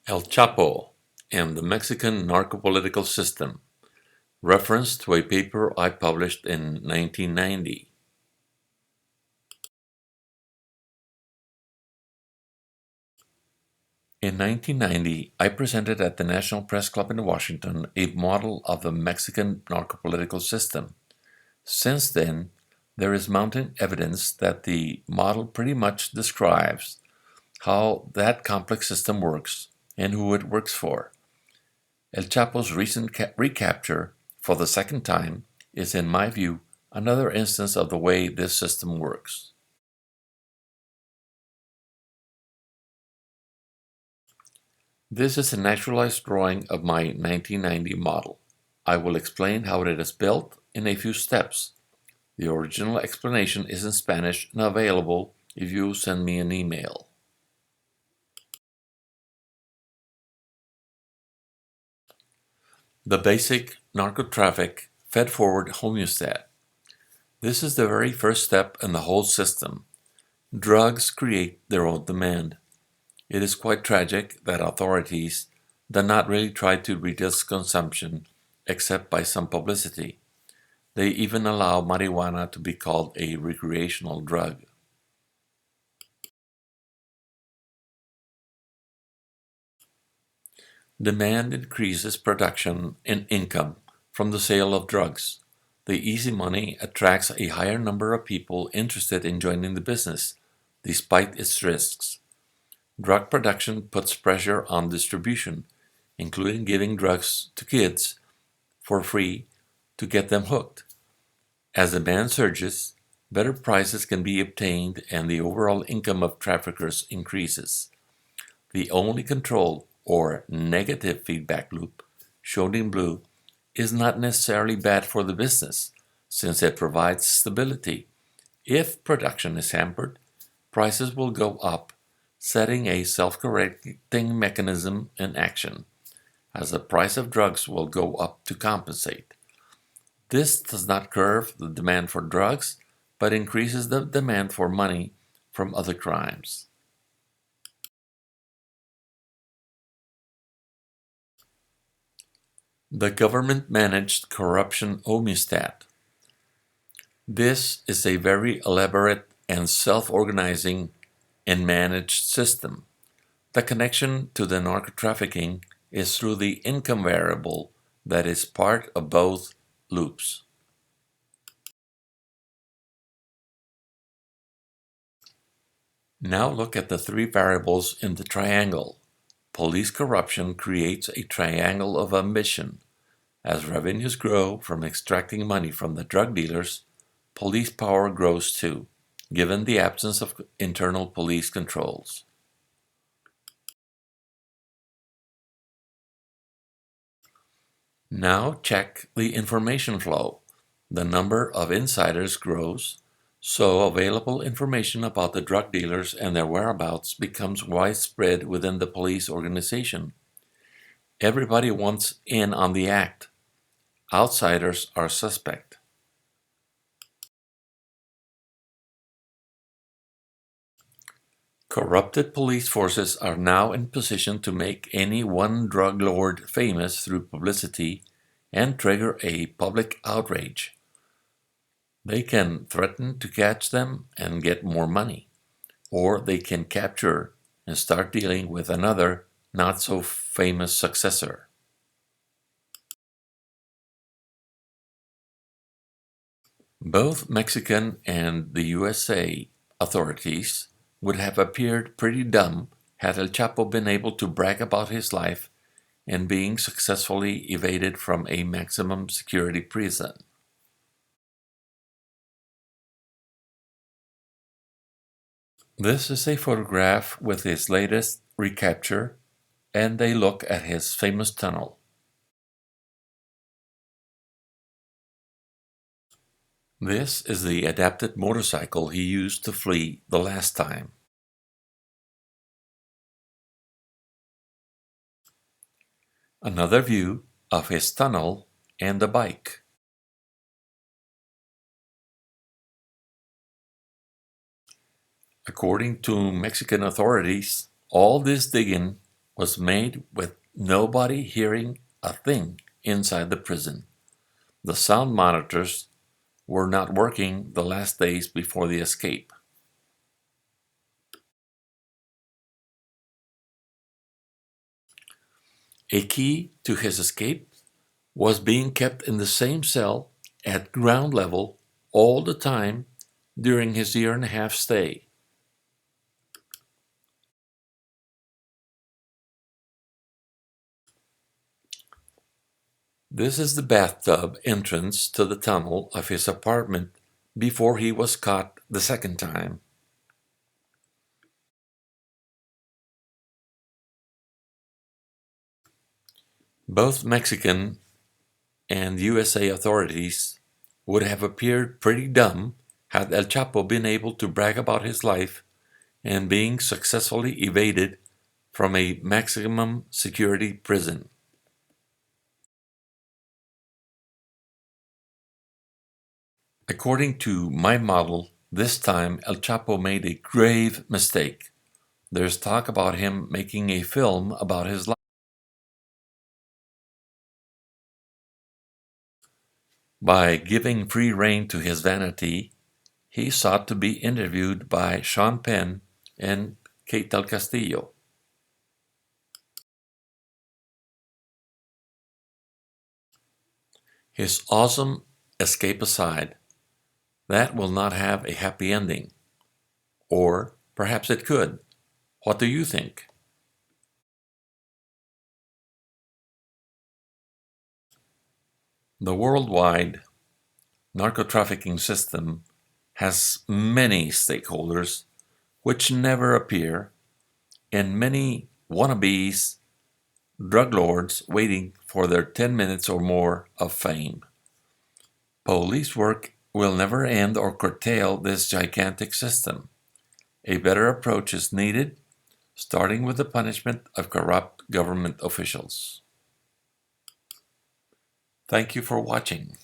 El Chapo and the Mexican Narcopolitical System, reference to a paper I published in 1990. In 1990, I presented at the National Press Club in Washington a model of the Mexican narcopolitical system. Since then, there is mounting evidence that the model pretty much describes how that complex system works and who it works for. El Chapo's recent recapture, for the second time, is, in my view, another instance of the way this system works. This is a naturalized drawing of my 1990 model. I will explain how it is built in a few steps. The original explanation is in Spanish and available if you send me an email. The basic narcotraffic fed-forward homeostat. This is the very first step in the whole system. Drugs create their own demand. It is quite tragic that authorities do not really try to reduce consumption except by some publicity. They even allow marijuana to be called a recreational drug. Demand increases production and income from the sale of drugs. The easy money attracts a higher number of people interested in joining the business, despite its risks. Drug production puts pressure on distribution, including giving drugs to kids for free to get them hooked. As demand surges, better prices can be obtained and the overall income of traffickers increases. The only control or negative feedback loop, shown in blue, is not necessarily bad for the business, since it provides stability. If production is hampered, prices will go up, setting a self-correcting mechanism in action, as the price of drugs will go up to compensate. This does not curb the demand for drugs, but increases the demand for money from other crimes. The government-managed corruption homeostat. This is a very elaborate and self-organizing and managed system. The connection to the narco-trafficking is through the income variable that is part of both loops. Now look at the three variables in the triangle. Police corruption creates a triangle of ambition. As revenues grow from extracting money from the drug dealers, police power grows too, given the absence of internal police controls. Now check the information flow. The number of insiders grows, so available information about the drug dealers and their whereabouts becomes widespread within the police organization. Everybody wants in on the act. Outsiders are suspect. Corrupted police forces are now in position to make any one drug lord famous through publicity and trigger a public outrage. They can threaten to catch them and get more money, or they can capture and start dealing with another not so famous successor. Both Mexican and the USA authorities would have appeared pretty dumb had El Chapo been able to brag about his life and being successfully evaded from a maximum security prison. This is a photograph with his latest recapture and a look at his famous tunnel. This is the adapted motorcycle he used to flee the last time. Another view of his tunnel and the bike. According to Mexican authorities, all this digging was made with nobody hearing a thing inside the prison. The sound monitors were not working the last days before the escape. A key to his escape was being kept in the same cell at ground level all the time during his year-and-a-half stay. This is the bathtub entrance to the tunnel of his apartment before he was caught the second time. Both Mexican and USA authorities would have appeared pretty dumb had El Chapo been able to brag about his life and being successfully evaded from a maximum security prison. According to my model, this time El Chapo made a grave mistake. There's talk about him making a film about his life. By giving free rein to his vanity, he sought to be interviewed by Sean Penn and Kate Del Castillo. His awesome escape aside, that will not have a happy ending. Or perhaps it could. What do you think? The worldwide narco-trafficking system has many stakeholders which never appear, and many wannabes, drug lords waiting for their 10 minutes or more of fame. Police work will never end or curtail this gigantic system. A better approach is needed, starting with the punishment of corrupt government officials. Thank you for watching.